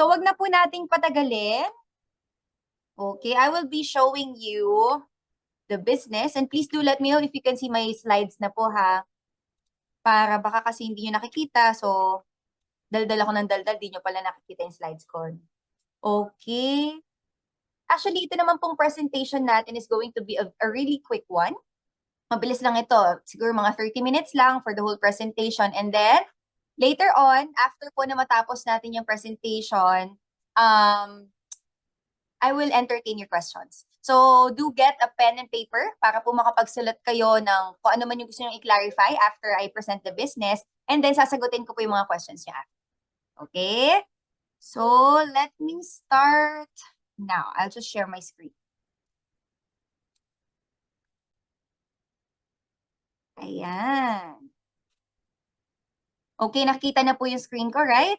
So, wag na po nating patagalin. Okay, I will be showing you the business. And please do let me know if you can see my slides na po ha. Para baka kasi hindi nyo nakikita. So, daldal ako ng daldal, di nyo pala nakikita yung slides ko. Okay. Actually, ito naman pong presentation natin is going to be a really quick one. Mabilis lang ito. Siguro mga 30 minutes lang for the whole presentation. And then, later on, after po na matapos natin yung presentation, I will entertain your questions. So, do get a pen and paper para po makapagsulat kayo ng kung ano man yung gusto nyo i-clarify after I present the business. And then, sasagutin ko po yung mga questions niya. Okay? So, let me start now. I'll just share my screen. Ayan. Okay, nakita na po yung screen ko, right?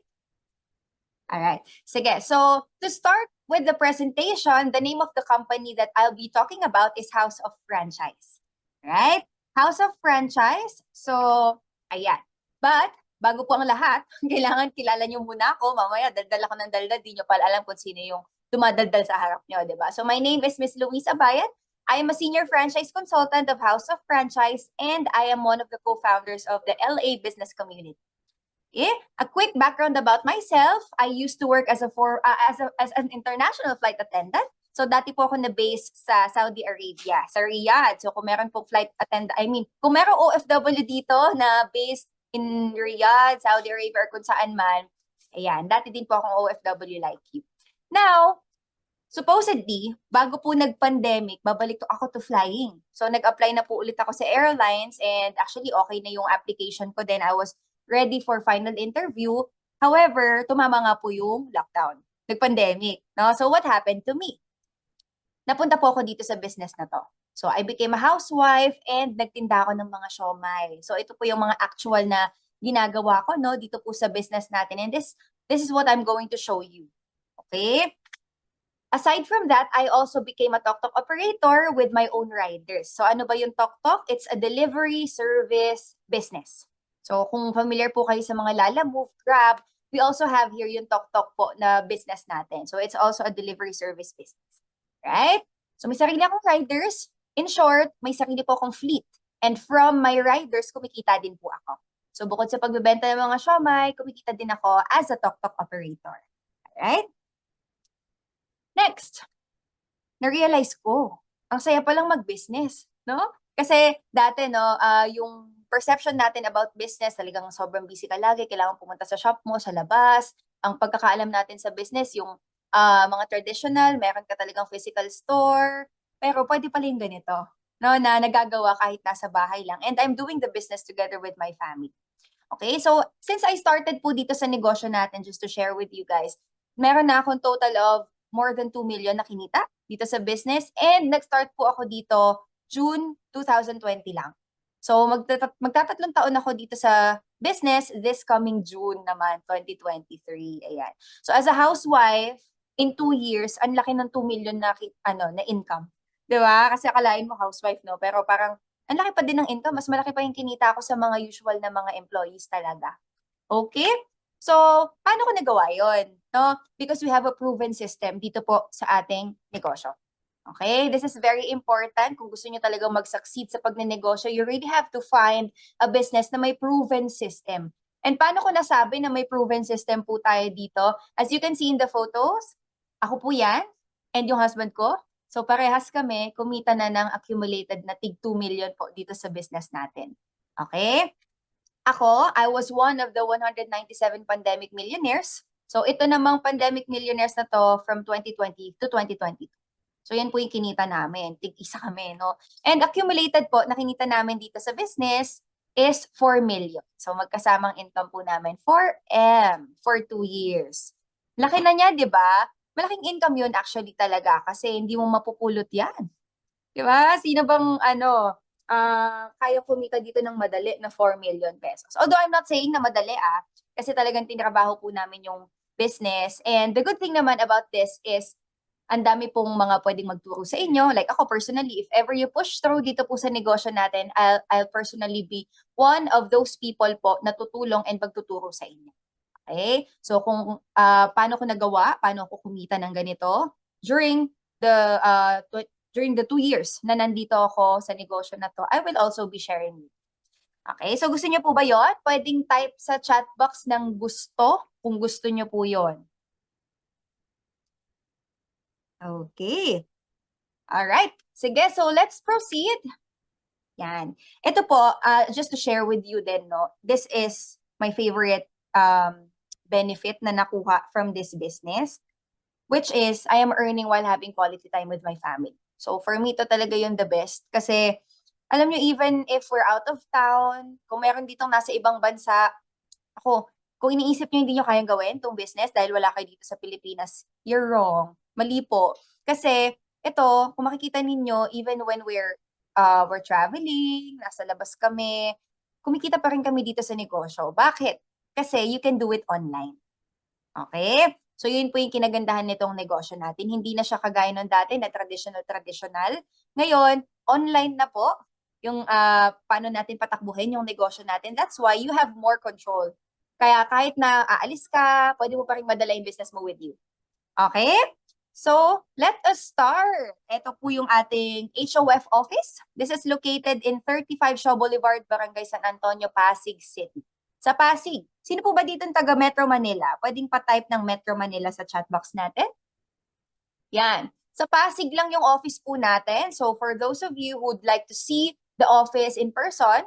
Alright. Sige, so to start with the presentation, the name of the company that I'll be talking about is House of Franchise. Right? House of Franchise. So, ayan. But, bago po ang lahat, kailangan kilala nyo muna ako. Mamaya, daldal ako ng daldal. Di nyo pala alam kung sino yung dumadaldal sa harap nyo, di ba? So, my name is Miss Louise Abayan. I am a senior franchise consultant of House of Franchise, and I am one of the co-founders of the LA business community. A quick background about myself. I used to work as an international flight attendant. So dati po ako na-base sa Saudi Arabia, sa Riyadh. So kung meron po kung meron OFW dito na based in Riyadh, Saudi Arabia, or kung saan man, ayan, dati din po akong OFW like you. Now, supposedly, bago po nag-pandemic, babalik ako to flying. So nag-apply na po ulit ako sa airlines, and actually okay na yung application ko. Then I was ready for final interview. However, tumama nga po yung lockdown, nag-pandemic. No? So what happened to me? Napunta po ako dito sa business na to. So I became a housewife and nagtinda ako ng mga siomai. So ito po yung mga actual na ginagawa ko no dito po sa business natin. And this is what I'm going to show you. Okay? Aside from that, I also became a tuk-tuk operator with my own riders. So ano ba yung tuk-tuk? It's a delivery service business. So kung familiar po kayo sa mga Lalamove, Grab, we also have here yung tuk-tuk po na business natin. So it's also a delivery service business. Right? So may sarili akong riders. In short, may sarili po akong fleet. And from my riders, kumikita din po ako. So bukod sa pagbebenta ng mga siomai, kumikita din ako as a tuk-tuk operator. Alright? Next, na-realize ko, ang saya palang mag-business, no? Kasi dati, no, yung perception natin about business, talagang sobrang busy ka lagi, kailangan pumunta sa shop mo, sa labas. Ang pagkakaalam natin sa business, yung mga traditional, meron ka talagang physical store, pero pwede pala yung ganito, no, na nagagawa kahit nasa bahay lang. And I'm doing the business together with my family. Okay, so since I started po dito sa negosyo natin, just to share with you guys, meron na akong total of more than 2 million na kinita dito sa business. And nag-start po ako dito June 2020 lang. So magtatatlong taon ako dito sa business this coming June naman, 2023. Ayan. So as a housewife, in 2 years, ang laki ng 2 million na, na income. Di ba? Kasi akalain mo housewife, no? Pero parang ang laki pa din ng income. Mas malaki pa yung kinita ko sa mga usual na mga employees talaga. Okay? So, paano ko nagawa yun? No? Because we have a proven system dito po sa ating negosyo. Okay? This is very important. Kung gusto niyo talagang mag-succeed sa pagnenegosyo, you really have to find a business na may proven system. And paano ko nasabi na may proven system po tayo dito? As you can see in the photos, ako po yan, and yung husband ko. So parehas kami, kumita na ng accumulated na tig 2 million po dito sa business natin. Okay? Ako, I was one of the 197 pandemic millionaires. So ito namang pandemic millionaires na to from 2020 to 2022. So yan po yung kinita namin. Tig-isa kami, no? And accumulated po na kinita namin dito sa business is 4 million. So magkasamang income po namin 4M for 2 years. Laki na niya, di ba? Malaking income yun actually talaga kasi hindi mo mapupulot yan. Di ba? Sino bang kaya kumita dito ng madali na 4 million pesos. Although I'm not saying na madali kasi talagang tinrabaho po namin yung business. And the good thing naman about this is ang dami pong mga pwedeng magturo sa inyo. Like ako personally, if ever you push through dito po sa negosyo natin, I'll personally be one of those people po na tutulong and magtuturo sa inyo. Okay? So kung paano ko nagawa, paano ko kumita ng ganito during during the 2 years na nandito ako sa negosyo na to, I will also be sharing with you. Okay? So gusto niyo po ba yon? Pwedeng type sa chat box ng gusto kung gusto niyo po yon. Okay. All right. Sige, so let's proceed. Yan. Ito po, just to share with you din, no, this is my favorite benefit na nakuha from this business, which is I am earning while having quality time with my family. So for me, to talaga yung the best. Kasi, alam nyo, even if we're out of town, kung meron ditong nasa ibang bansa, ako, kung iniisip nyo hindi nyo kayang gawin itong business dahil wala kayo dito sa Pilipinas, you're wrong. Mali po. Kasi, ito, kung makikita ninyo, even when we're traveling, nasa labas kami, kumikita pa rin kami dito sa negosyo. Bakit? Kasi you can do it online. Okay? So, yun po yung kinagandahan nitong negosyo natin. Hindi na siya kagaya nung dati na traditional. Ngayon, online na po yung paano natin patakbuhin yung negosyo natin. That's why you have more control. Kaya kahit na aalis ka, pwede mo pa rin madala yung business mo with you. Okay? So, let us start. Ito po yung ating HOF office. This is located in 35 Shaw Boulevard, Barangay San Antonio, Pasig City. Sa Pasig, sino po ba dito ng taga Metro Manila? Pwedeng pa-type ng Metro Manila sa chat box natin. Yan. Sa Pasig lang yung office po natin. So, for those of you who would like to see the office in person,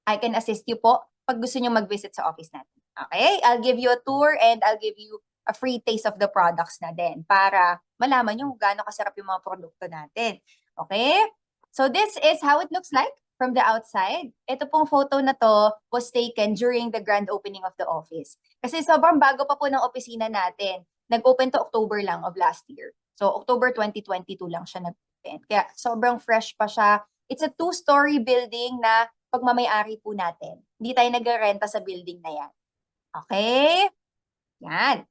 I can assist you po pag gusto nyo mag-visit sa office natin. Okay? I'll give you a tour and I'll give you a free taste of the products na din para malaman nyo kung gaano kasarap yung mga produkto natin. Okay? So this is how it looks like from the outside. Ito pong photo na to was taken during the grand opening of the office. Kasi sobrang bago pa po ng opisina natin. Nag-open to October lang of last year. So October 2022 lang siya nag-open. Kaya sobrang fresh pa siya. It's a 2-story building na pagmamayari po natin. Hindi tayo nag-renta sa building na yan. Okay? Yan.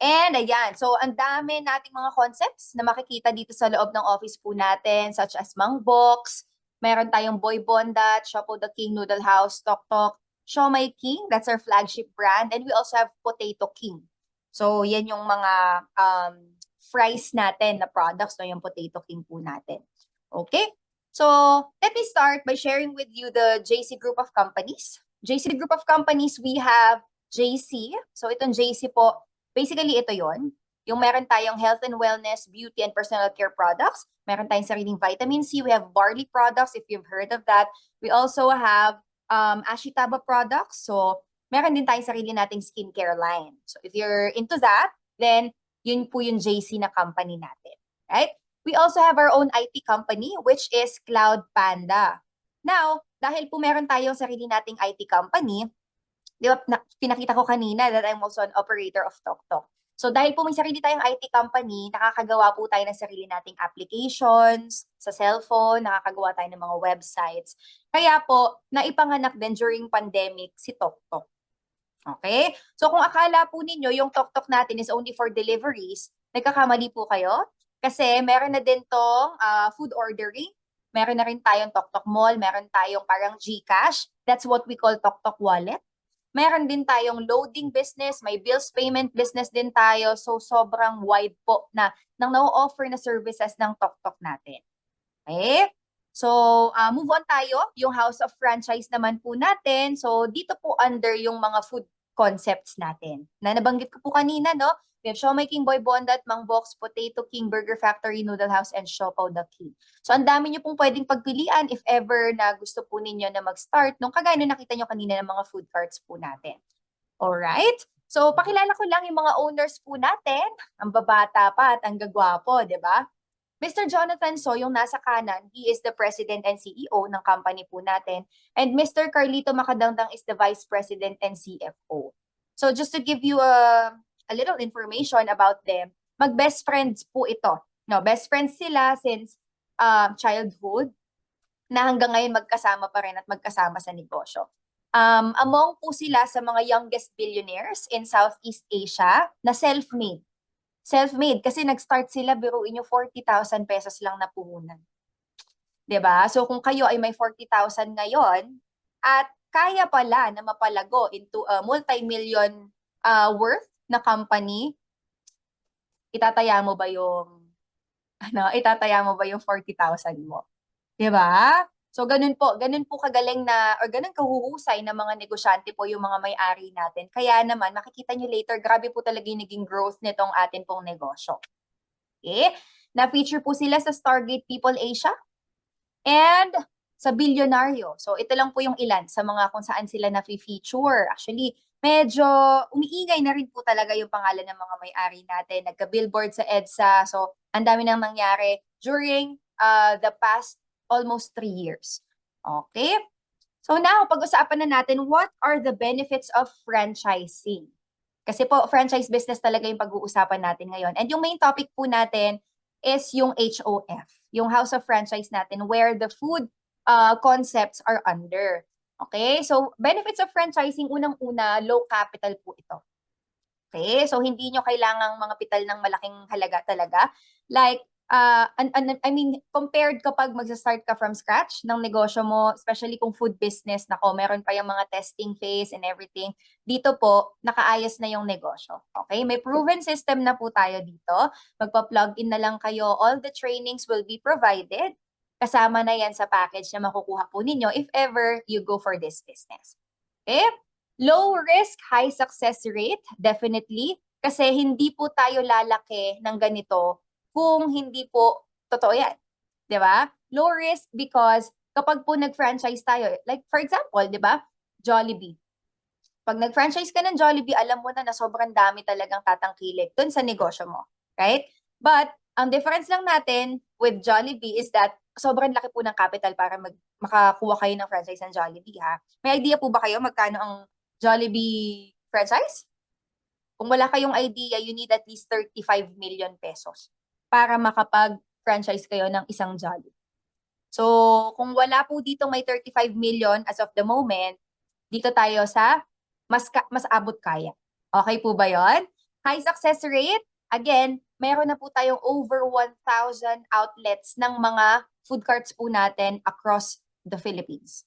And ayan, so ang dami nating mga concepts na makikita dito sa loob ng office po natin, such as Mang Box, meron tayong Boy Bondat, Shopo the King Noodle House, Tok Tok, Siomai King, that's our flagship brand, and we also have Potato King. So yan yung mga fries natin na products, no, yung Potato King po natin. Okay? So, let me start by sharing with you the JC Group of Companies. JC Group of Companies, we have JC. So, itong JC po, basically ito yon. Yung meron tayong health and wellness, beauty and personal care products. Meron tayong sariling vitamin C. We have barley products, if you've heard of that. We also have Ashitaba products. So, meron din tayong sarili nating skincare line. So, if you're into that, then yun po yung JC na company natin. Right? We also have our own IT company, which is Cloud Panda. Now, dahil po meron tayong sarili nating IT company, di ba, pinakita ko kanina that I'm also an operator of TokTok. So dahil po may sarili tayong IT company, nakakagawa po tayo ng sarili nating applications sa cellphone, nakakagawa tayo ng mga websites. Kaya po, naipanganak din during pandemic si TokTok. Okay? So kung akala po ninyo yung TokTok natin is only for deliveries, nagkakamali po kayo. Kasi meron na din tong food ordering. Meron na rin tayong TokTok Mall. Meron tayong parang GCash. That's what we call TokTok Wallet. Meron din tayong loading business. May bills payment business din tayo. So sobrang wide po na nang na-offer na services ng TokTok natin. Okay? So, move on tayo. Yung House of Franchise naman po natin. So, dito po under yung mga food concepts natin. Na nabanggit ko po kanina, no? We have Siomai King, Boy Bondat, Mang Box, Potato King, Burger Factory, Noodle House, and Siopaw the King. So, ang dami nyo pong pwedeng pagpilian if ever na gusto po ninyo na mag-start nung kagaya na nakita nyo kanina ng mga food carts po natin. Alright? So, pakilala ko lang yung mga owners po natin. Ang babata pa at ang gagwapo, di ba? Mr. Jonathan So, yung nasa kanan, he is the President and CEO ng company po natin. And Mr. Carlito Macadangdang is the Vice President and CFO. So just to give you a little information about them, mag-best friends po ito. No, best friends sila since childhood na hanggang ngayon magkasama pa rin at magkasama sa negosyo. Among po sila sa mga youngest billionaires in Southeast Asia na self-made. Self-made kasi nag-start sila, biruin nyo, 40,000 pesos lang na puhunan. 'Di ba? So kung kayo ay may 40,000 ngayon at kaya pala na mapalago into a multi-million worth na company, itataya mo ba yung, itataya mo ba yung 40,000 mo? 'Di ba? So ganun po kagaling na or ganun kahuhusay na mga negosyante po yung mga may-ari natin. Kaya naman makikita niyo later, grabe po talaga yung naging growth nitong atin pong negosyo. Okay? Na-feature po sila sa Stargate People Asia and sa Bilyonaryo. So ito lang po yung ilan sa mga kung saan sila na-feature. Actually, medyo umiingay na rin po talaga yung pangalan ng mga may-ari natin. Nagka-billboard sa EDSA. So ang dami nang nangyari during the past almost 3 years. Okay? So now, pag-usapan na natin, what are the benefits of franchising? Kasi po, franchise business talaga yung pag-uusapan natin ngayon. And yung main topic po natin is yung HOF, yung House of Franchise natin, where the food concepts are under. Okay? So, benefits of franchising, unang-una, low capital po ito. Okay? So, hindi nyo kailangang mga pital ng malaking halaga talaga. Like, I mean, compared kapag magsa-start ka from scratch ng negosyo mo, especially kung food business, nako, meron pa yung mga testing phase and everything. Dito po, nakaayos na yung negosyo. Okay? May proven system na po tayo dito. Magpa-plug in na lang kayo. All the trainings will be provided. Kasama na yan sa package na makukuha po ninyo if ever you go for this business. Okay? Low risk, high success rate, definitely. Kasi hindi po tayo lalaki ng ganito kung hindi po totoo yan. Di ba? Low risk because kapag po nag-franchise tayo, like for example, di ba? Jollibee. Pag nag-franchise ka ng Jollibee, alam mo na sobrang dami talagang tatangkilik dun sa negosyo mo. Right? But, ang difference lang natin with Jollibee is that sobrang laki po ng capital para makakuha kayo ng franchise ng Jollibee, ha? May idea po ba kayo magkano ang Jollibee franchise? Kung wala kayong idea, you need at least 35 million pesos para makapag-franchise kayo ng isang Jollibee. So, kung wala po dito may 35 million as of the moment, dito tayo sa mas abot kaya. Okay po ba yon? High success rate, again, meron na po tayong over 1,000 outlets ng mga food carts po natin across the Philippines.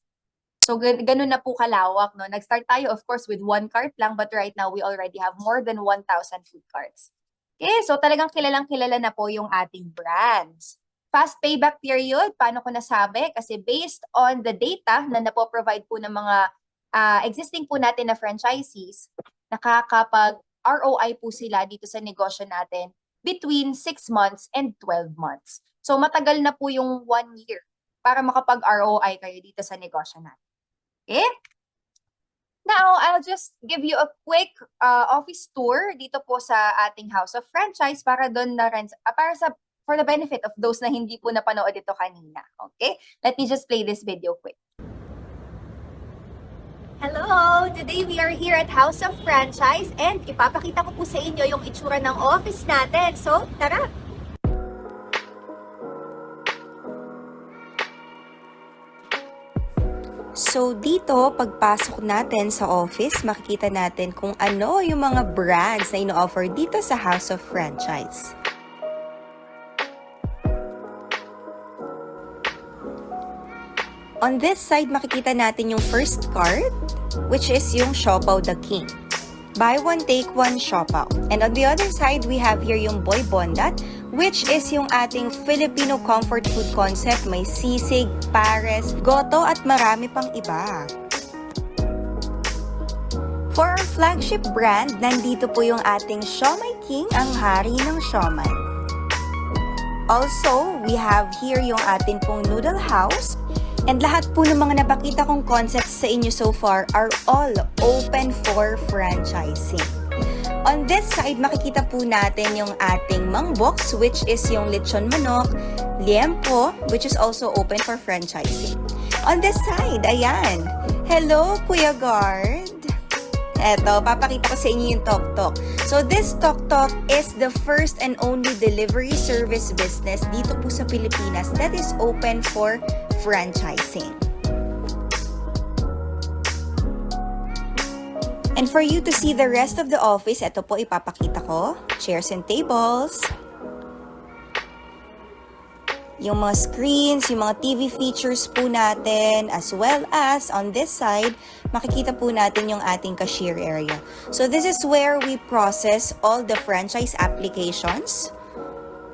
So, ganun na po kalawak, no? Nag-start tayo, of course, with 1 cart lang, but right now, we already have more than 1,000 food carts. Okay, so talagang kilalang-kilala na po yung ating brands. Fast payback period, paano ko nasabi? Kasi based on the data na napo-provide po ng mga existing po natin na franchisees, nakakapag ROI po sila dito sa negosyo natin between 6 months and 12 months. So matagal na po yung 1 year para makapag-ROI kayo dito sa negosyo natin. Okay? Now, I'll just give you a quick office tour dito po sa ating House of Franchise para doon na rin, for the benefit of those na hindi po napanood ito kanina. Okay? Let me just play this video quick. Hello! Today we are here at House of Franchise and ipapakita ko po sa inyo yung itsura ng office natin. So, tara! So dito, pagpasok natin sa office, makikita natin kung ano yung mga brands na ino-offer dito sa House of Franchise. On this side, makikita natin yung first card, which is yung Siopaw the King. Buy one, take one, Siopaw. And on the other side, we have here yung Boy Bondat, which is yung ating Filipino comfort food concept. May sisig, pares, goto at marami pang iba. For our flagship brand, nandito po yung ating Siomai King, ang hari ng siomai. Also, we have here yung ating pong Noodle House. And lahat po ng mga napakita kong concepts sa inyo so far are all open for franchising. On this side, makikita po natin yung ating Mang Box, which is yung lechon manok, liempo, which is also open for franchising. On this side, ayan. Hello, Kuya Guard. Eto, papakita ko sa inyo yung Tok Tok. So, this Tok Tok is the first and only delivery service business dito po sa Pilipinas that is open for franchising. And for you to see the rest of the office, ito po ipapakita ko. Chairs and tables. yung mga screens, yung mga TV features po natin, as well as on this side, makikita po natin yung ating cashier area. So this is where we process all the franchise applications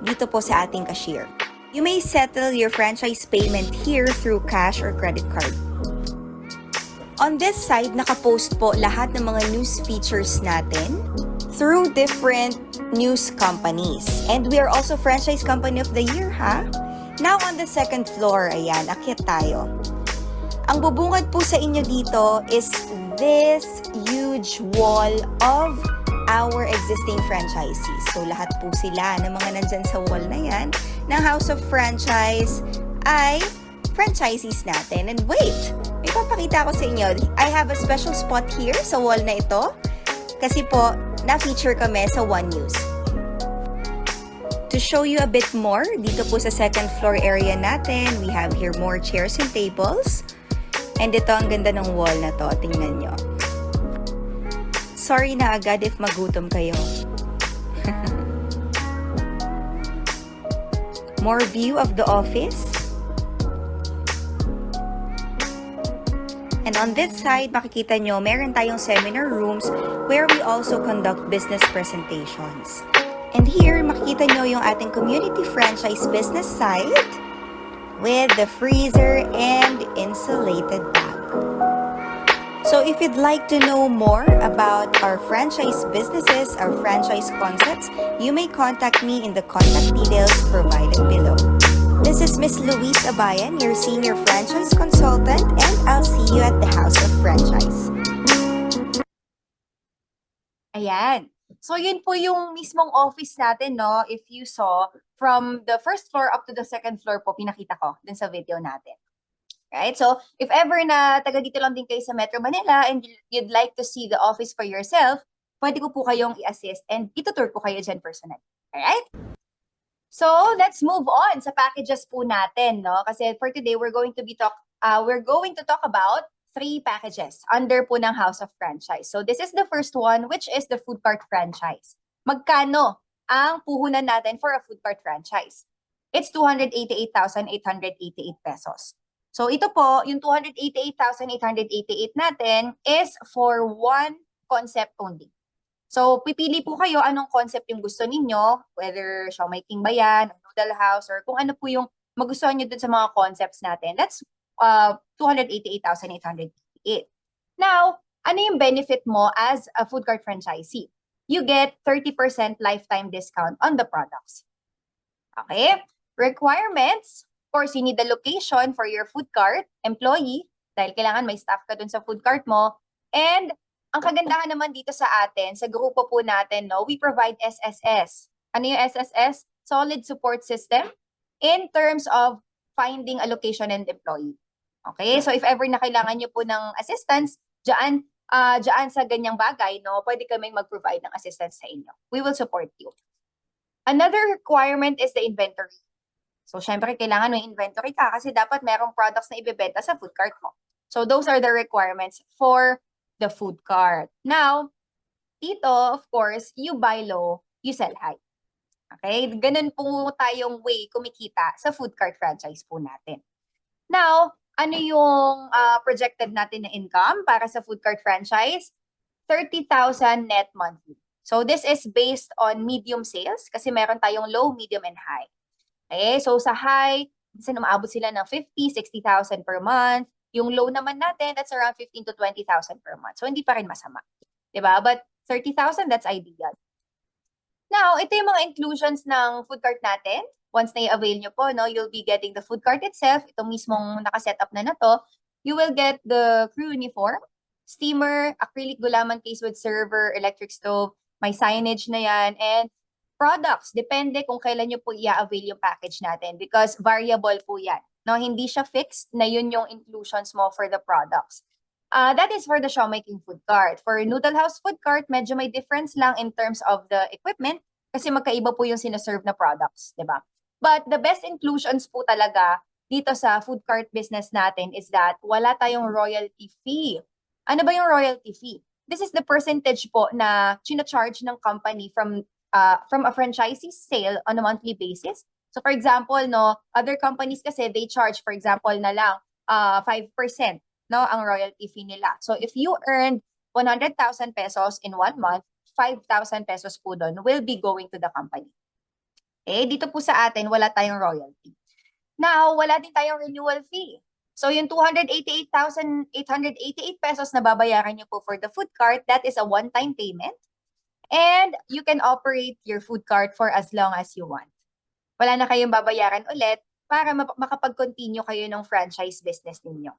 dito po sa ating cashier. You may settle your franchise payment here through cash or credit card. On this side, nakapost po lahat ng mga news features natin through different news companies. And we are also Franchise Company of the Year, ha? Now on the second floor, ayan, akyat tayo. Ang bubungad po sa inyo dito is this huge wall of our existing franchisees. So lahat po sila ng mga nandyan sa wall na yan ng House of Franchise ay franchisees natin. And wait, may papakita ko sa inyo. I have a special spot here sa wall na ito kasi po na-feature kami sa One News. To show you a bit more, dito po sa second floor area natin, we have here more chairs and tables. And ito, ang ganda ng wall na to. Tingnan nyo. Sorry na agad if magutom kayo. More view of the office. And on this side, makikita nyo, meron tayong seminar rooms where we also conduct business presentations. And here, makikita nyo yung ating community franchise business side with the freezer and insulated bag. So if you'd like to know more about our franchise businesses, our franchise concepts, you may contact me in the contact details provided below. This is Miss Louise Abayan, your senior franchise consultant, and I'll see you at the House of Franchise. Ayan. So, yun po yung mismong office natin, no? If you saw, from the first floor up to the second floor po, pinakita ko dun sa video natin. Right? So, if ever na taga dito lang din kayo sa Metro Manila and you'd like to see the office for yourself, pwede ko po kayong i-assist and itutour ko kayo dyan personally. Alright? So, let's move on sa packages po natin, no? Kasi for today, we're going to talk about 3 packages under po ng House of Franchise. So, this is the first one, which is the food cart franchise. Magkano ang puhunan natin for a food cart franchise? It's 288,888 pesos. So, ito po, yung 288,888 natin is for one concept only. So, pipili po kayo anong concept yung gusto ninyo, whether Siomai King ba yan, Noodle House, or kung ano po yung magustuhan nyo dun sa mga concepts natin. That's 288,888. Now, ano yung benefit mo as a food cart franchisee? You get 30% lifetime discount on the products. Okay? Requirements, of course, you need the location for your food cart, employee, dahil kailangan may staff ka dun sa food cart mo. And ang kagandahan naman dito sa atin, sa grupo po natin, no, we provide SSS. Ano yung SSS? Solid Support System in terms of finding a location and employee. Okay? So if ever na kailangan nyo po ng assistance, dyan sa ganyang bagay, no, pwede kaming mag-provide ng assistance sa inyo. We will support you. Another requirement is the inventory. So syempre, kailangan may inventory ka kasi dapat merong products na ibebenta sa food cart mo. So those are the requirements for the food cart. Now, dito, of course, you buy low, you sell high. Okay? Ganun po tayong way kumikita sa food cart franchise po natin. Now, ano yung projected natin na income para sa food cart franchise? 30,000 net monthly. So this is based on medium sales kasi meron tayong low, medium, and high. Okay? So sa high, minsan umaabot sila ng 50,000, 60,000 per month. Yung low naman natin, that's around 15,000 to 20,000 per month. So hindi pa rin masama. Diba? But 30,000, that's ideal. Now, ito yung mga inclusions ng food cart natin. Once na i-avail nyo po, no, you'll be getting the food cart itself. Ito mismong nakaset up na to. You will get the crew uniform, steamer, acrylic gulaman case with server, electric stove, may signage na yan, and products. Depende kung kailan nyo po i-avail yung package natin because variable po yan. No, hindi siya fixed na yun yung inclusions mo for the products. That is for the Siomai King food cart. For Noodle House food cart, medyo may difference lang in terms of the equipment kasi magkaiba po yung sinaserve na products, di ba? But the best inclusions po talaga dito sa food cart business natin is that wala tayong royalty fee. Ano ba yung royalty fee? This is the percentage po na china-charge ng company from a franchisee sale on a monthly basis So for example, no, other companies kasi they charge, for example na lang, 5%, no, ang royalty fee nila. So if you earned 100,000 pesos in 1 month, 5,000 pesos po doon will be going to the company. Okay, dito po sa atin, wala tayong royalty. Now, wala din tayong renewal fee. So yung 288,888 pesos na babayaran niyo po for the food cart, that is a one-time payment. And you can operate your food cart for as long as you want. Wala na kayong babayaran ulit para makapag-continue kayo ng franchise business ninyo.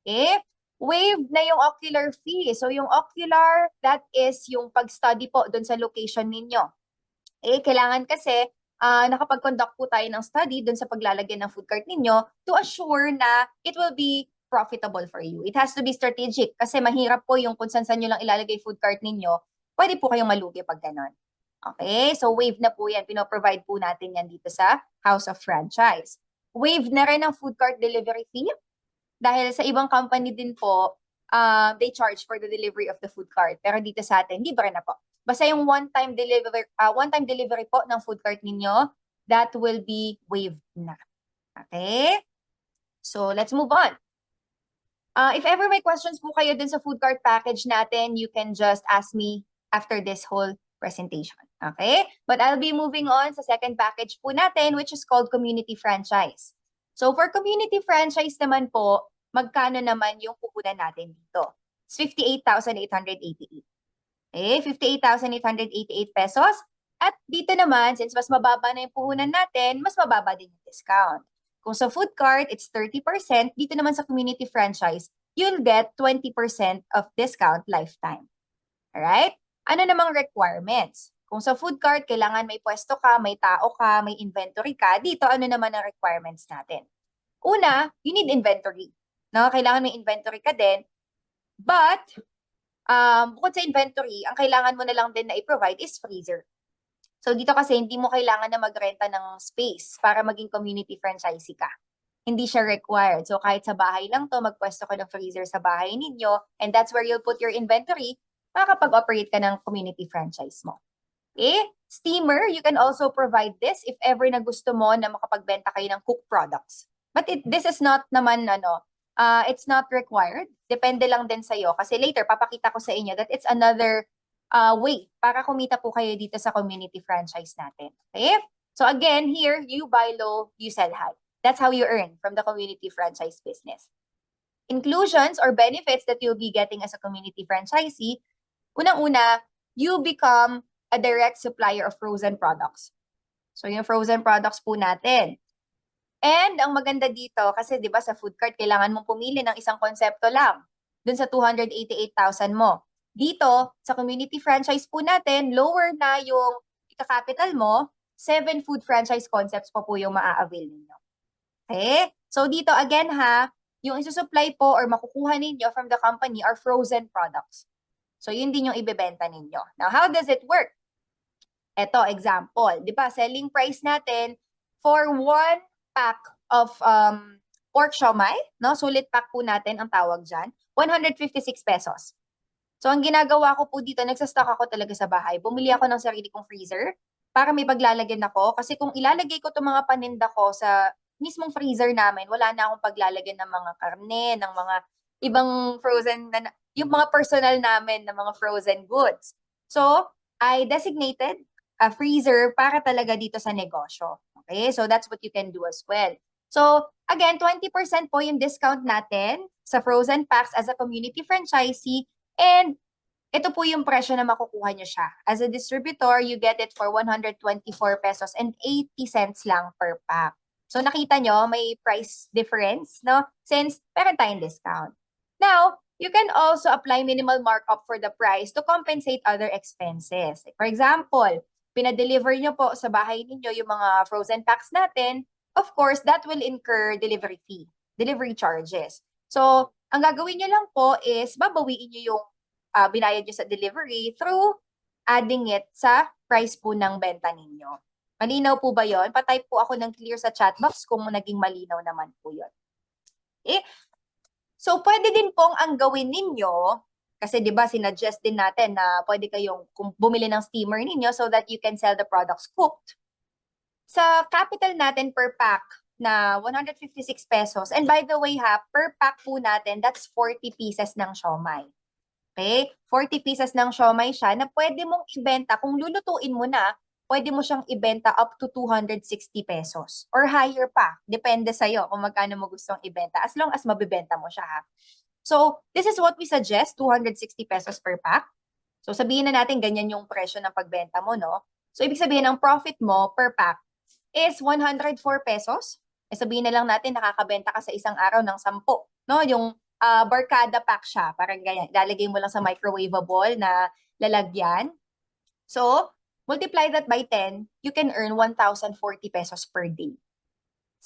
Okay? Waived na yung ocular fee. So yung ocular, that is yung pag-study po doon sa location ninyo. Kailangan kasi nakapag-conduct po tayo ng study doon sa paglalagyan ng food cart ninyo to assure na it will be profitable for you. It has to be strategic kasi mahirap po yung kung saan nyo lang ilalagay food cart ninyo, pwede po kayong malugi pag ganon. Okay, so waive na po yan. Pino-provide po natin yan dito sa House of Franchise. Waive na rin ang food cart delivery fee dahil sa ibang company din po, they charge for the delivery of the food cart. Pero dito sa atin, libre na po. Basta yung one-time delivery po ng food cart ninyo, that will be waived na. Okay? So, let's move on. If ever may questions po kayo dun sa food cart package natin, you can just ask me after this whole presentation. Okay? But I'll be moving on sa second package po natin, which is called community franchise. So, for community franchise naman po, magkano naman yung puhunan natin dito? It's 58,888. Okay, 58,888 pesos. At dito naman, since mas mababa na yung puhunan natin, mas mababa din yung discount. Kung sa food cart, it's 30%. Dito naman sa community franchise, you'll get 20% of discount lifetime. Alright? Ano namang requirements? Kung sa food cart, kailangan may pwesto ka, may tao ka, may inventory ka. Dito, ano naman ang requirements natin? Una, you need inventory. No? Kailangan may inventory ka din. But, bukod sa inventory, ang kailangan mo na lang din na i-provide is freezer. So dito kasi hindi mo kailangan na magrenta ng space para maging community franchisee ka. Hindi siya required. So kahit sa bahay lang to, magpwesto ka ng freezer sa bahay ninyo and that's where you'll put your inventory, makakapag-operate ka ng community franchise mo. Okay? Steamer, you can also provide this if ever na gusto mo na makapagbenta kayo ng cooked products. But this is not naman it's not required. Depende lang din sa'yo. Kasi later, papakita ko sa inyo that it's another way para kumita po kayo dito sa community franchise natin. Okay? So again, here, you buy low, you sell high. That's how you earn from the community franchise business. Inclusions or benefits that you'll be getting as a community franchisee, unang-una, you become a direct supplier of frozen products. So yung frozen products po natin. And ang maganda dito, kasi di ba sa food cart, kailangan mong pumili ng isang konsepto lang dun sa 288,000 mo. Dito, sa community franchise po natin, lower na yung capital mo, 7 food franchise concepts pa po yung maa-avail ninyo. Okay? So dito, again yung isusupply po or makukuha ninyo from the company are frozen products. So yun din yung ibebenta ninyo. Now, how does it work? Ito, example. Di ba, selling price natin for 1 pack of pork siomai, no? Sulit pack po natin ang tawag dyan, 156 pesos. So, ang ginagawa ko po dito, nagsastock ako talaga sa bahay. Bumili ako ng sarili kong freezer para may paglalagyan ako. Kasi kung ilalagay ko itong mga paninda ko sa mismong freezer namin, wala na akong paglalagyan ng mga karne, ng mga ibang frozen, yung mga personal namin na mga frozen goods. So, I designated a freezer para talaga dito sa negosyo. Okay? So, that's what you can do as well. So, again, 20% po yung discount natin sa frozen packs as a community franchisee. And ito po yung presyo na makukuha nyo siya. As a distributor, you get it for 124 pesos and 80 cents lang per pack. So nakita nyo, may price difference, no? Since meron tayong discount. Now, you can also apply minimal markup for the price to compensate other expenses. For example, pinadeliver nyo po sa bahay ninyo yung mga frozen packs natin, of course, that will incur delivery fee, delivery charges. So, ang gagawin nyo lang po is babawiin nyo yung binayad nyo sa delivery through adding it sa price po ng benta ninyo. Malinaw po ba yon? Patype po ako ng clear sa chat box kung naging malinaw naman po yon. Okay? So, pwede din pong ang gawin ninyo, kasi di ba sinuggest din natin na pwede kayong bumili ng steamer ninyo so that you can sell the products cooked. Sa capital natin per pack na 156 pesos. And by the way ha, per pack po natin, that's 40 pieces ng siomai. Okay? 40 pieces ng siomai siya na pwede mong ibenta. Kung lulutuin mo na, pwede mo siyang ibenta up to 260 pesos. Or higher pa. Depende sa'yo kung magkano mo gustong ibenta. As long as mabibenta mo siya ha. So, this is what we suggest, 260 pesos per pack. So, sabihin na natin ganyan yung presyo ng pagbenta mo, no? So, ibig sabihin, ang profit mo per pack is 104 pesos. E sabihin na lang natin, nakakabenta ka sa isang araw ng 10, no? Yung barkada pack siya, parang ganyan. Lalagay mo lang sa microwavable na lalagyan. So, multiply that by 10, you can earn 1,040 pesos per day.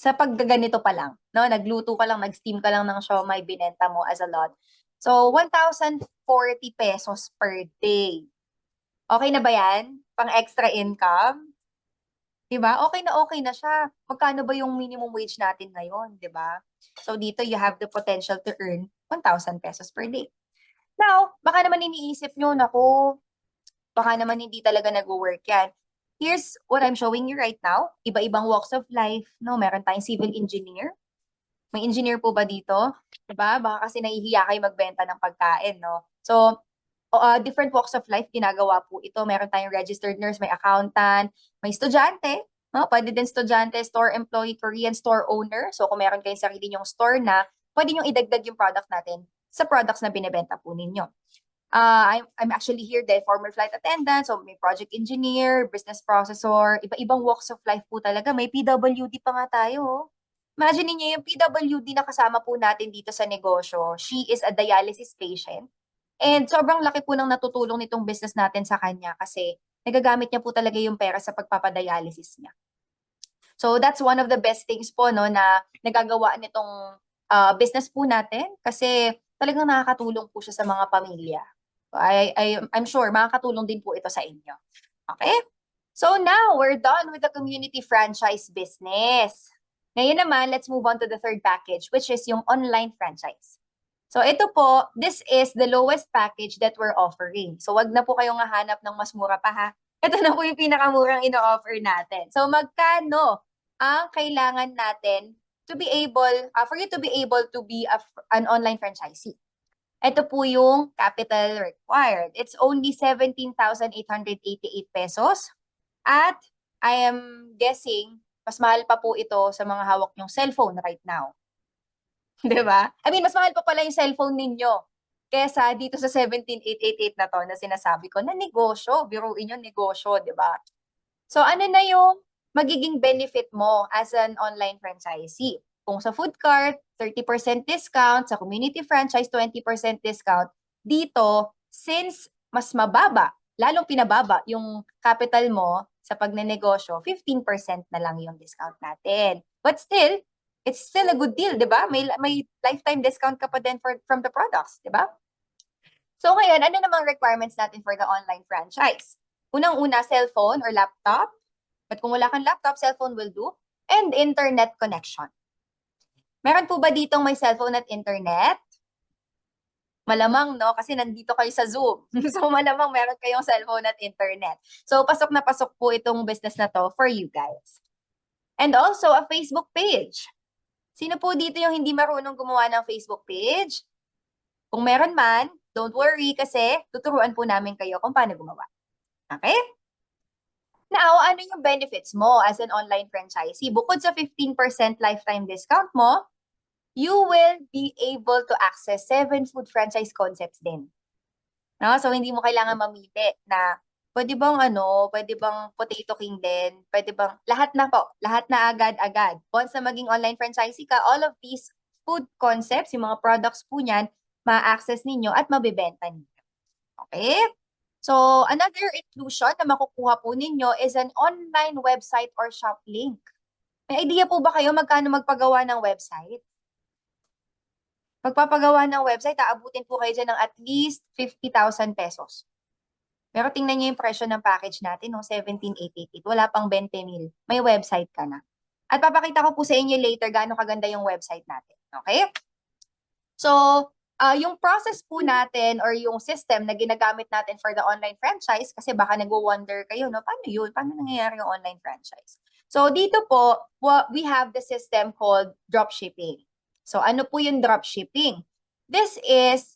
Sa paggaganito pa lang, no? Nagluto ka lang, nag-steam ka lang ng siomai, binenta mo as a lot. So, 1,040 pesos per day. Okay na ba yan? Pang extra income? Diba? Okay na siya. Magkano ba yung minimum wage natin ngayon, diba? So, dito you have the potential to earn 1,000 pesos per day. Now, baka naman iniisip nyo, naku, baka naman hindi talaga nag-work yan. Here's what I'm showing you right now. Iba-ibang walks of life, no? Meron tayong civil engineer. May engineer po ba dito? Diba? Baka kasi nahihiya kayo magbenta ng pagkain, no? So, different walks of life, ginagawa po ito. Meron tayong registered nurse, may accountant, may estudyante, no? Pwede din estudyante, store employee, Korean store owner. So, kung meron kayong sarili nyong store na, pwede nyong idagdag yung product natin sa products na binibenta po ninyo. I'm actually here the former flight attendant, so may project engineer, business processor, iba-ibang walks of life po talaga. May PWD pa nga tayo. Oh. Imagine niyo yung PWD na kasama po natin dito sa negosyo. She is a dialysis patient. And sobrang laki po ng natutulong nitong business natin sa kanya kasi nagagamit niya po talaga yung pera sa pagpapadialysis niya. So that's one of the best things po no na nagagawa nitong business po natin kasi talagang nakakatulong po siya sa mga pamilya. I'm sure makakatulong din po ito sa inyo. Okay? So now, we're done with the community franchise business. Ngayon naman, let's move on to the third package, which is yung online franchise. So ito po, this is the lowest package that we're offering. So wag na po kayong hahanap ng mas mura pa ha. Ito na po yung pinakamurang ino-offer natin. So magkano ang kailangan natin to be able, for you to be able to be an online franchisee? Ito po yung capital required. It's only 17,888 pesos. At I am guessing, mas mahal pa po ito sa mga hawak nyong cellphone right now. Diba? I mean, mas mahal pa pala yung cellphone ninyo kesa dito sa 17,888 na to na sinasabi ko na negosyo. Biruin yung negosyo, diba? So ano na yung magiging benefit mo as an online franchisee? Kung sa food cart, 30% discount, sa community franchise, 20% discount. Dito, since mas mababa, lalong pinababa yung capital mo sa pagnenegosyo, 15% na lang yung discount natin. But still, it's still a good deal, di ba? May lifetime discount ka pa din from the products, di ba? So ngayon, ano namang requirements natin for the online franchise? Unang-una, cellphone or laptop. But kung wala kang laptop, cellphone will do. And internet connection. Meron po ba ditong may cellphone at internet? Malamang, no? Kasi nandito kayo sa Zoom. So, malamang meron kayong cellphone at internet. So, pasok na pasok po itong business na to for you guys. And also, a Facebook page. Sino po dito yung hindi marunong gumawa ng Facebook page? Kung meron man, don't worry kasi tuturuan po namin kayo kung paano gumawa. Okay? Now, ano yung benefits mo as an online franchisee? Bukod sa 15% lifetime discount mo, you will be able to access 7 food franchise concepts din. No? So, hindi mo kailangan mamili na pwede bang Potato King din? Pwede bang, lahat na agad-agad. Once na maging online franchisee ka, all of these food concepts, yung mga products po niyan, ma-access ninyo at mabibenta ninyo. Okay? So, another inclusion na makukuha po ninyo is an online website or shop link. May idea po ba kayo magkano magpagawa ng website? Pagpapagawa ng website, aabutin po kayo dyan ng at least 50,000 pesos. Pero tingnan niyo yung presyo ng package natin, no? 17,888. Wala pang 20,000. May website ka na. At papakita ko po sa inyo later gaano kaganda yung website natin. Okay? So, yung process po natin or yung system na ginagamit natin for the online franchise, kasi baka nagwo-wonder kayo, no? Paano yun? Paano nangyayari yung online franchise? So dito po, we have the system called dropshipping. So ano po yung dropshipping? This is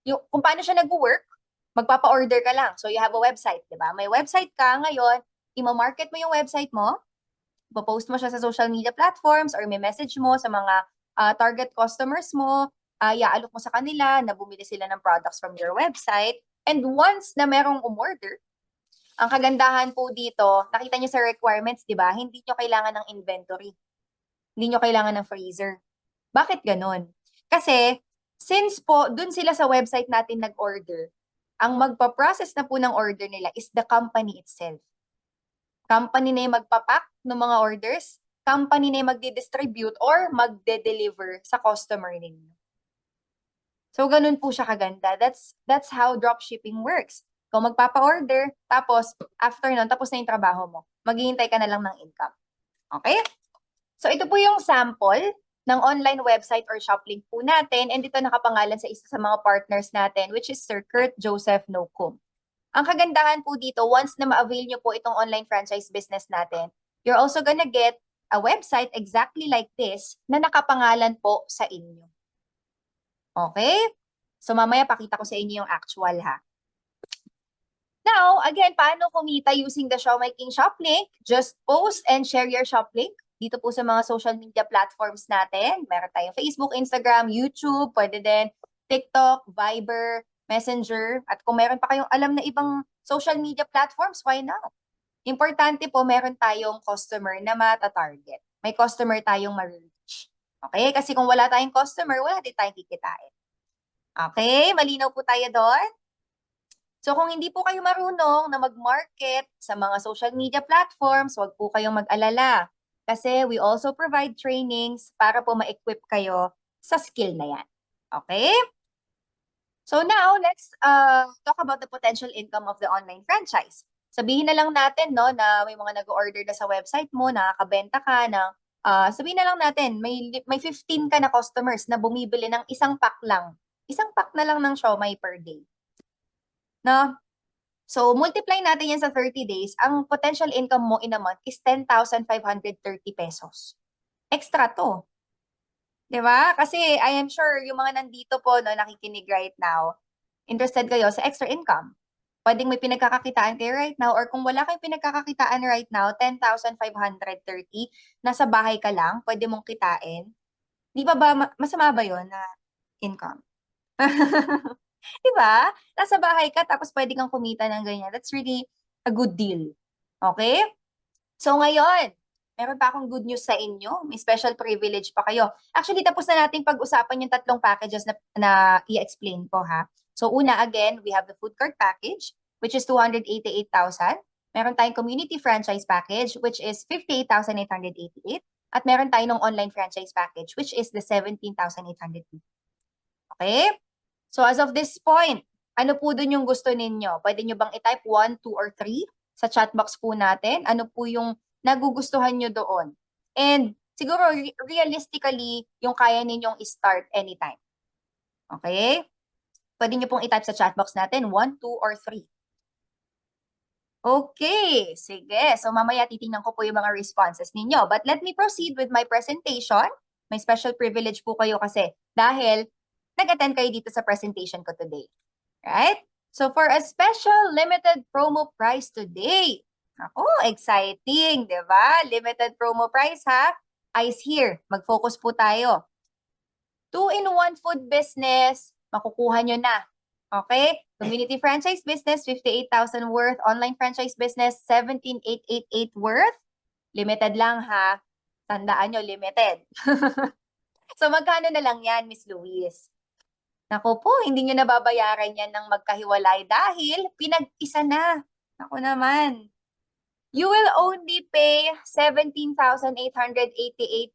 kung paano siya nag-work, magpapa-order ka lang. So you have a website, di ba? May website ka ngayon, i-market mo yung website mo, post mo siya sa social media platforms or may message mo sa mga target customers mo, iaalok mo sa kanila na bumili sila ng products from your website. And once na merong umorder, ang kagandahan po dito, nakita niyo sa requirements, di ba? Hindi niyo kailangan ng inventory. Hindi niyo kailangan ng freezer. Bakit ganon? Kasi, since po, dun sila sa website natin nag-order, ang magpa-process na po ng order nila is the company itself. Company na yung magpapack ng mga orders, company na yung magdi-distribute or magde-deliver sa customer ninyo. So, ganun po siya kaganda. That's how dropshipping works. Kung magpapa-order, tapos after nun, tapos na yung trabaho mo, maghihintay ka na lang ng income. Okay? So, ito po yung sample ng online website or shop link po natin, and ito nakapangalan sa isa sa mga partners natin, which is Sir Kurt Joseph Nocum. Ang kagandahan po dito, once na ma-avail nyo po itong online franchise business natin, you're also gonna get a website exactly like this na nakapangalan po sa inyo. Okay? So mamaya pakita ko sa inyo yung actual ha. Now, again, paano kumita using the Shopmaking shop link? Just post and share your shop link dito po sa mga social media platforms natin. Meron tayong Facebook, Instagram, YouTube, pwede din TikTok, Viber, Messenger. At kung meron pa kayong alam na ibang social media platforms, why not? Importante po, meron tayong customer na mata-target. May customer tayong ma-reach. Okay? Kasi kung wala tayong customer, wala din tayong kikitain. Okay? Malinaw po tayo doon? So kung hindi po kayo marunong na mag-market sa mga social media platforms, huwag po kayong mag-alala. Kasi we also provide trainings para po ma-equip kayo sa skill na yan. Okay? So now, let's talk about the potential income of the online franchise. Sabihin na lang natin no, na may mga nag-order na sa website mo, nakakabenta ka ng, sabihin na lang natin, may 15 ka na customers na bumibili ng isang pack lang. Isang pack na lang ng siomai per day. No? So, multiply natin yan sa 30 days. Ang potential income mo in a month is 10,530 pesos. Extra to. Diba? Kasi I am sure yung mga nandito po no, nakikinig right now, interested kayo sa extra income. Pwedeng may pinagkakakitaan kayo right now, or kung wala kayong pinagkakakitaan right now, 10,530, nasa bahay ka lang, pwede mong kitain. Di ba masama ba yun na income? Diba? Nasa bahay ka, tapos pwede kang kumita ng ganyan. That's really a good deal. Okay? So ngayon, meron pa akong good news sa inyo. May special privilege pa kayo. Actually, tapos na nating pag-usapan yung tatlong packages na i-explain ko ha. So una, again, we have the food cart package, which is 288,000. Meron tayong community franchise package, which is 58,888. At meron tayong online franchise package, which is the 17,880. Okay? So as of this point, ano po dun yung gusto ninyo? Pwede nyo bang i-type 1, 2, or 3 sa chat box po natin? Ano po yung nagugustuhan nyo doon? And siguro realistically, yung kaya ninyong i-start anytime. Okay? Pwede nyo pong i-type sa chat box natin 1, 2, or 3. Okay, sige. So mamaya titingnan ko po yung mga responses ninyo. But let me proceed with my presentation. May special privilege po kayo kasi dahil nag-attend kayo dito sa presentation ko today. Right? So for a special limited promo price today. Ako, exciting, di ba? Limited promo price ha? Eyes here. Mag-focus po tayo. 2-in-1 food business, makukuha nyo na. Okay? Community franchise business, 58,000 worth. Online franchise business, 17,888 worth. Limited lang ha. Tandaan nyo, limited. So magkano na lang yan, Miss Louise? Naku po, hindi nyo nababayaran yan ng magkahiwalay dahil pinag-isa na. Naku naman. You will only pay 17,888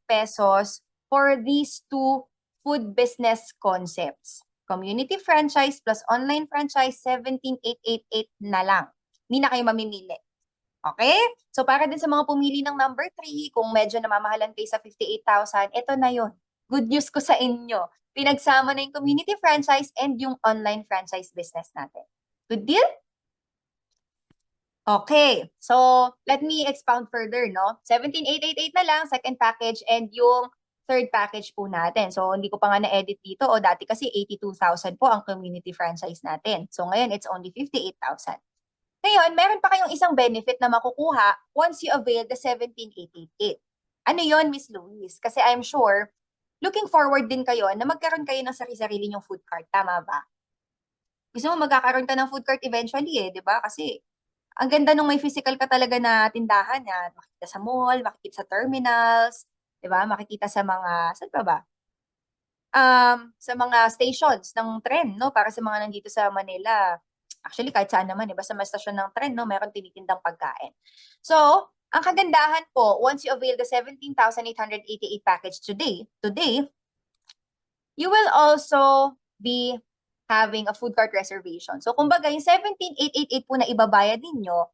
pesos for these two food business concepts. Community franchise plus online franchise, 17,888 na lang. Hindi na kayo mamimili. Okay? So para din sa mga pumili ng number 3, kung medyo namamahalan kayo sa 58,000, ito na yun. Good news ko sa inyo. Pinagsama na yung community franchise and yung online franchise business natin. Good deal? Okay, so let me expound further, no? 17,888 na lang, second package, and yung third package po natin. So, hindi ko pa nga na-edit dito. O, dati kasi 82,000 po ang community franchise natin. So, ngayon, it's only 58,000. Ngayon, meron pa kayong isang benefit na makukuha once you avail the 17,888. Ano yon, Miss Louise? Kasi I'm sure, looking forward din kayo na magkaroon kayo ng sarili-sarili nyong food cart. Tama ba? Gusto mo magkakaroon ka ng food cart eventually di ba? Kasi ang ganda nung may physical ka talaga na tindahan yan. Makikita sa mall, makikita sa terminals, di ba? Makikita sa mga, saan pa ba? Sa mga stations ng tren, no? Para sa mga nandito sa Manila. Actually, kahit saan naman, basta may stasyon ng tren, no? Meron tinitindang pagkain. So, ang kagandahan po, once you avail the 17,888 package today, you will also be having a food cart reservation. So, kumbaga, yung 17,888 po na ibabayad ninyo,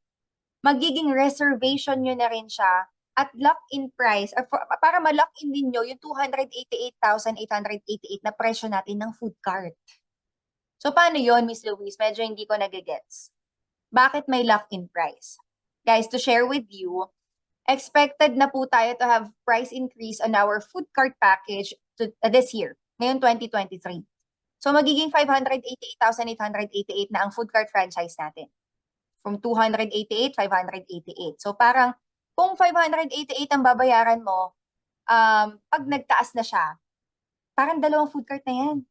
magiging reservation nyo na rin siya at lock-in price, or para ma-lock-in ninyo yung 288,888 na presyo natin ng food cart. So, paano yon, Miss Louise? Medyo hindi ko nagigets. Bakit may lock-in price? Guys, to share with you, expected na po tayo to have price increase on our food cart package this year, ngayon 2023. So, magiging 588,888 na ang food cart franchise natin. From 288, 588. So, parang kung 588 ang babayaran mo, pag nagtaas na siya, parang dalawang food cart na yan.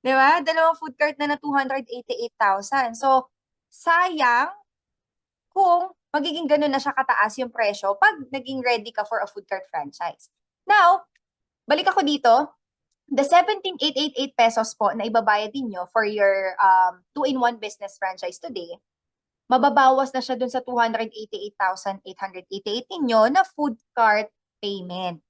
Di ba? Dalawang food cart na 288,000. So, sayang kung magiging ganun na siya kataas yung presyo pag naging ready ka for a food cart franchise. Now, balik ako dito. The 17,888 pesos po na ibabayad ninyo for your 2-in-1 business franchise today, mababawas na siya dun sa 288,888 ninyo na food cart payment.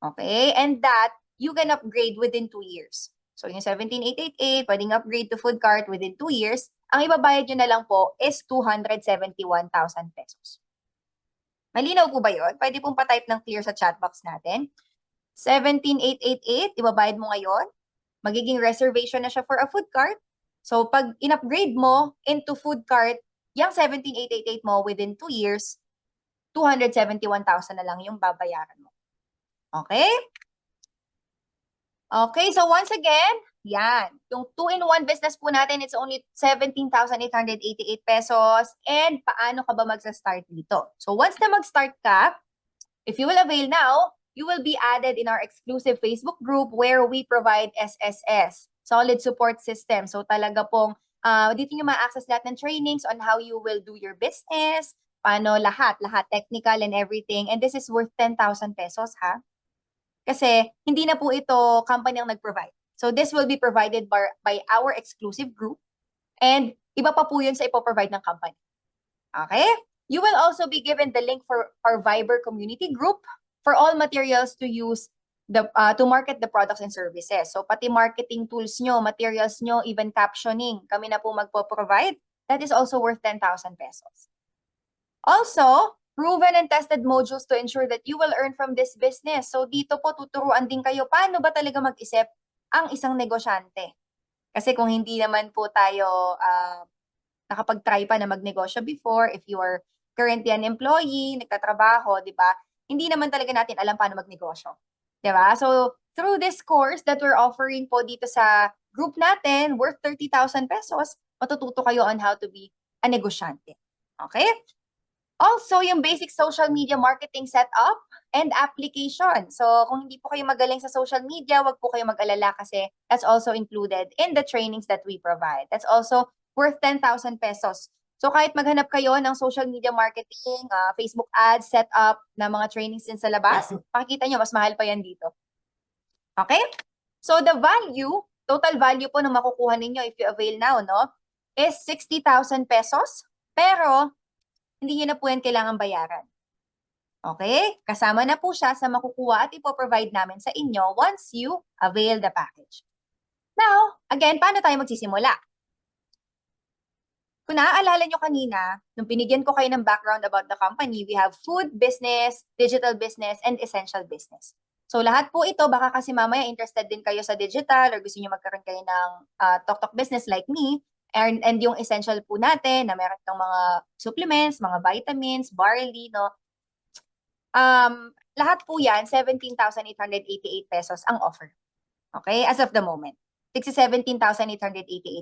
Okay? And that, you can upgrade within 2 years. So, yung 17,888, pwedeng upgrade to food cart within 2 years. Ang ibabayad nyo na lang po is 271,000 pesos. Malinaw po ba yun? Pwede pong pa-type ng clear sa chat box natin. 17,888, ibabayad mo ngayon. Magiging reservation na siya for a food cart. So, pag in-upgrade mo into food cart, yung 17,888 mo within 2 years, 271,000 na lang yung babayaran mo. Okay? Okay, so once again, yan. Yung 2-in-1 business po natin, it's only 17,888 pesos. And paano ka ba magsa-start dito? So once na mag-start ka, if you will avail now, you will be added in our exclusive Facebook group where we provide SSS, Solid Support System. So talaga pong dito nyo ma-access lahat ng trainings on how you will do your business, paano lahat, technical and everything. And this is worth 10,000 pesos, ha? Kasi hindi na po ito company ang nag-provide. So this will be provided by our exclusive group. And iba pa po yun sa ipoprovide ng company. Okay? You will also be given the link for our Viber community group for all materials to use to market the products and services. So pati marketing tools nyo, materials nyo, even captioning, kami na po magpo-provide. That is also worth 10,000 pesos. Also, proven and tested modules to ensure that you will earn from this business. So dito po tuturuan din kayo paano ba talaga mag-isip ang isang negosyante. Kasi kung hindi naman po tayo nakapag-try pa na magnegosyo before, if you are currently an employee, nagtatrabaho, di ba? Hindi naman talaga natin alam paano magnegosyo. Di ba? So, through this course that we're offering po dito sa group natin, worth 30,000 pesos, matututo kayo on how to be a negosyante. Okay? Also, yung basic social media marketing setup and application. So, kung hindi po kayo magaling sa social media, wag po kayo mag-alala kasi that's also included in the trainings that we provide. That's also worth 10,000 pesos. So, kahit maghanap kayo ng social media marketing, Facebook ads, setup na mga trainings din sa labas, makikita nyo, mas mahal pa yan dito. Okay? So, the value, total value po na makukuha ninyo if you avail now, no, is 60,000 pesos. Pero, hindi nyo na po yan kailangan bayaran. Okay? Kasama na po siya sa makukuha at ipoprovide namin sa inyo once you avail the package. Now, again, paano tayo magsisimula? Kung naaalala nyo kanina, nung binigyan ko kayo ng background about the company, we have food business, digital business, and essential business. So lahat po ito, baka kasi mamaya interested din kayo sa digital or gusto nyo magkaroon kayo ng tok-tok business like me, And yung essential po natin na meron ng mga supplements, mga vitamins, barley, no? Lahat po yan, 17,888 pesos ang offer. Okay? As of the moment. 17,888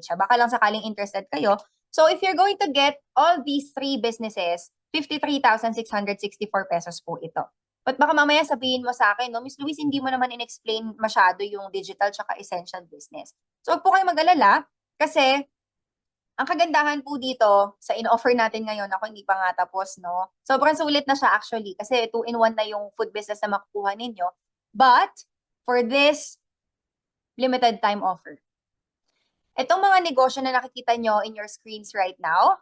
siya. Baka lang sakaling interested kayo. So if you're going to get all these three businesses, 53,664 pesos po ito. But baka mamaya sabihin mo sa akin, no, Miss Luis, hindi mo naman in-explain masyado yung digital tsaka essential business. So huwag po kayo mag-alala kasi ang kagandahan po dito sa in-offer natin ngayon, ako hindi pa nga tapos, no? Sobrang sulit na siya actually kasi 2-in-1 na yung food business na makukuha ninyo. But for this limited time offer, itong mga negosyo na nakikita nyo in your screens right now,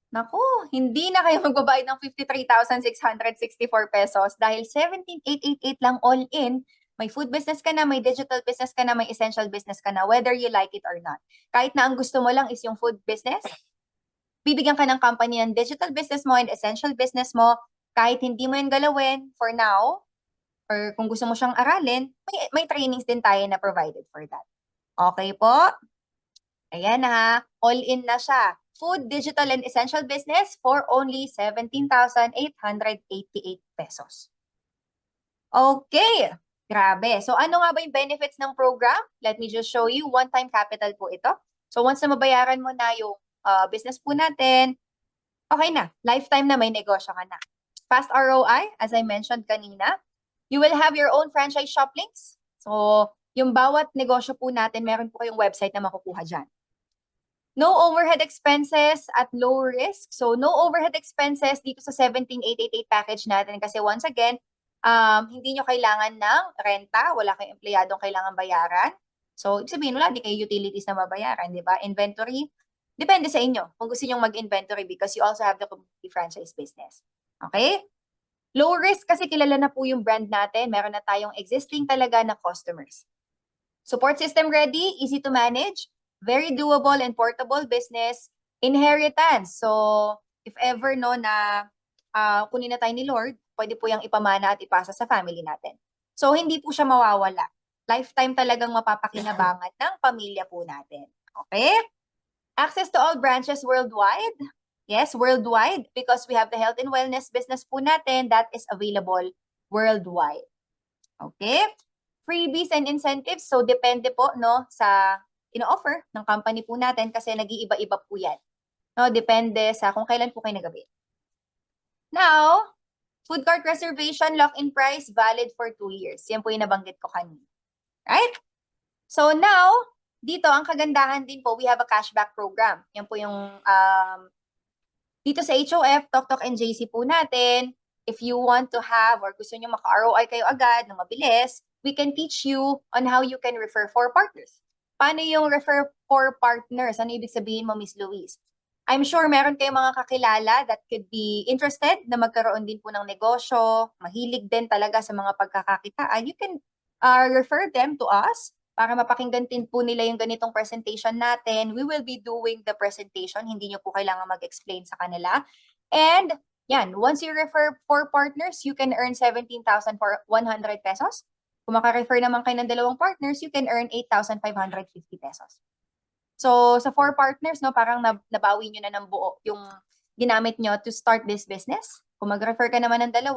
naku, hindi na kayo magbabayad ng 53,664 pesos dahil 17,888 lang all in. May food business ka na, may digital business ka na, may essential business ka na, whether you like it or not. Kahit na ang gusto mo lang is yung food business, bibigyan ka ng company ng digital business mo and essential business mo, kahit hindi mo yan galawin for now, or kung gusto mo siyang aralin, may trainings din tayo na provided for that. Okay po? Ayan na, all in na siya. Food, digital, and essential business for only 17,888 pesos. Okay. Grabe. So ano nga ba yung benefits ng program? Let me just show you. One-time capital po ito. So once na mabayaran mo na yung business po natin, okay na. Lifetime na may negosyo ka na. Fast ROI, as I mentioned kanina. You will have your own franchise shop links. So yung bawat negosyo po natin, meron po kayong website na makukuha dyan. No overhead expenses at low risk. So no overhead expenses dito sa 17,888 package natin kasi once again, hindi nyo kailangan ng renta, wala kayong empleyadong kailangan bayaran. So, ibig sabihin, wala din kayo utilities na mabayaran, di ba? Inventory, depende sa inyo kung gusto nyo mag-inventory because you also have the community franchise business. Okay? Low risk kasi kilala na po yung brand natin. Meron na tayong existing talaga na customers. Support system ready, easy to manage, very doable and portable business, inheritance. So, if ever no na kunin na tayo ni Lord, pwede po yung ipamana at ipasa sa family natin. So, hindi po siya mawawala. Lifetime talagang mapapakinabangan ng pamilya po natin. Okay? Access to all branches worldwide. Yes, worldwide because we have the health and wellness business po natin that is available worldwide. Okay? Freebies and incentives. So, depende po no sa ino-offer ng company po natin kasi nag-iiba-iba po yan. No, depende sa kung kailan po kayo nag-avail. Now, food cart reservation, lock-in price, valid for 2 years. Yan po yung nabanggit ko kanina. Right? So now, dito ang kagandahan din po, we have a cashback program. Yan po yung dito sa HOF, TokTok and JC po natin. If you want to have or gusto nyo maka-ROI kayo agad ng mabilis, we can teach you on how you can refer 4 partners. Paano yung refer 4 partners? Ano ibig sabihin mo, Miss Louise? I'm sure meron kayong mga kakilala that could be interested na magkaroon din po ng negosyo, mahilig din talaga sa mga pagkakakitaan. You can refer them to us para mapakinggan din po nila yung ganitong presentation natin. We will be doing the presentation. Hindi nyo po kailangan mag-explain sa kanila. And yan, once you refer 4 partners, you can earn 17,100 pesos. Kung maka-refer naman kayo ng 2 partners, you can earn 8,550 pesos. So, sa 4 partners, no, parang nabawi nyo na ng buo yung ginamit nyo to start this business. Kung mag-refer ka naman ng 2,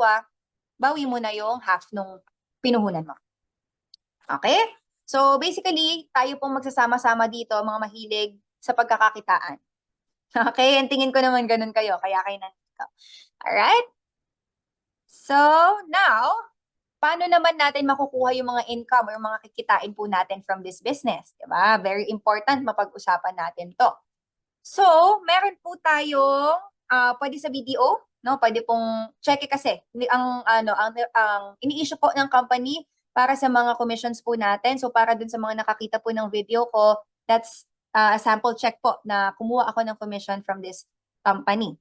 bawi mo na yung half nung pinuhunan mo. Okay? So, basically, tayo pong magsasama-sama dito, mga mahilig sa pagkakakitaan. Okay? And tingin ko naman ganun kayo, kaya kayo nandito. Alright? So, now, paano naman natin makukuha yung mga income or mga kikitain po natin from this business? Diba? Very important, mapag-usapan natin to. So, meron po tayong, pwede sa BDO, no? Pwede pong check kasi ang ini-issue po ng company para sa mga commissions po natin. So, para dun sa mga nakakita po ng video ko, that's a sample check po na kumuha ako ng commission from this company.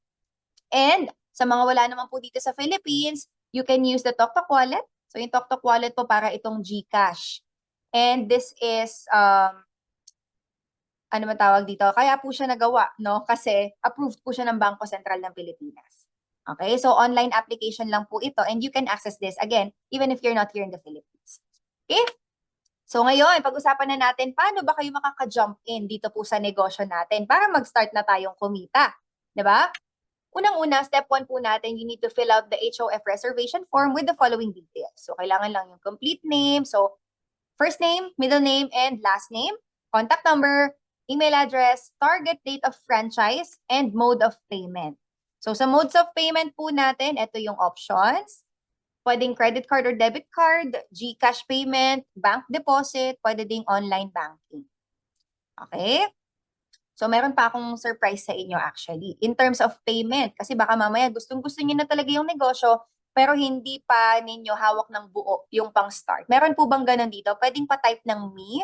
And sa mga wala naman po dito sa Philippines, you can use the TokTok wallet. So, yung TokTok wallet po para itong GCash. And this is, ano matawag dito? Kaya po siya nagawa, no? Kasi approved po siya ng Bangko Sentral ng Pilipinas. Okay? So, online application lang po ito and you can access this, again, even if you're not here in the Philippines. Okay? So ngayon, pag-usapan na natin paano ba kayo makaka-jump in dito po sa negosyo natin para mag-start na tayong kumita. 'Di ba? Unang-una, step 1 po natin, you need to fill out the HOF reservation form with the following details. So kailangan lang yung complete name, so first name, middle name, and last name, contact number, email address, target date of franchise, and mode of payment. So sa modes of payment po natin, ito yung options. Pwedeng credit card or debit card, GCash payment, bank deposit, pwede ding online banking. Okay? So meron pa akong surprise sa inyo actually. In terms of payment, kasi baka mamaya gustong-gusto niyo na talaga yung negosyo, pero hindi pa ninyo hawak ng buo yung pang-start. Meron po bang ganun dito? Pwedeng pa-type ng me.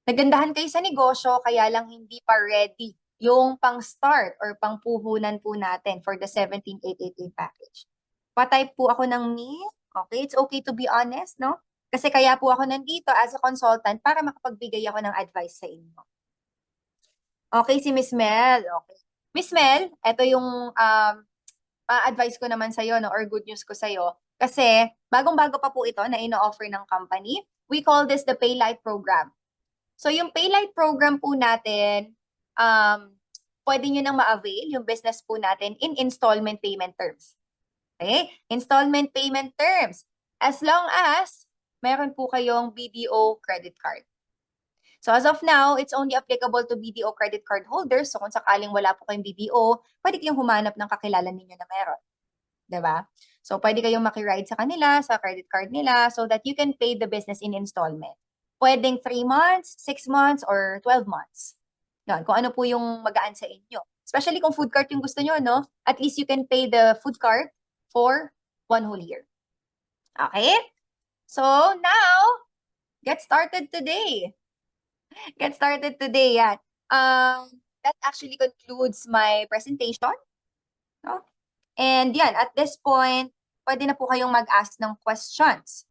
Nagandahan kayo sa negosyo, kaya lang hindi pa ready yung pang-start or pang-puhunan po natin for the 17,888 package. Pa-type po ako ng me. Okay, it's okay to be honest, no? Kasi kaya po ako nandito as a consultant para makapagbigay ako ng advice sa inyo. Okay, si Miss Mel. Okay. Miss Mel, ito yung advice ko naman sa'yo, no, or good news ko sa'yo. Kasi bagong-bago pa po ito na ino-offer ng company. We call this the Paylight Program. So yung Paylight Program po natin, pwede nyo nang ma-avail yung business po natin in installment payment terms. Okay? Installment payment terms. As long as meron po kayong BDO credit card. So as of now, it's only applicable to BDO credit card holders. So kung sakaling wala po kayong BDO, pwede kayong humanap ng kakilala ninyo na meron. 'Di ba? So pwede kayong makiride sa kanila, sa credit card nila, so that you can pay the business in installment. Pwedeng 3 months, 6 months, or 12 months. Yan, kung ano po yung magaan sa inyo. Especially kung food cart yung gusto nyo, no? At least you can pay the food cart for 1 whole year. Okay? So now, get started today. Get started today, yan. That actually concludes my presentation. No? And yan, at this point, pwede na po kayong mag-ask ng questions.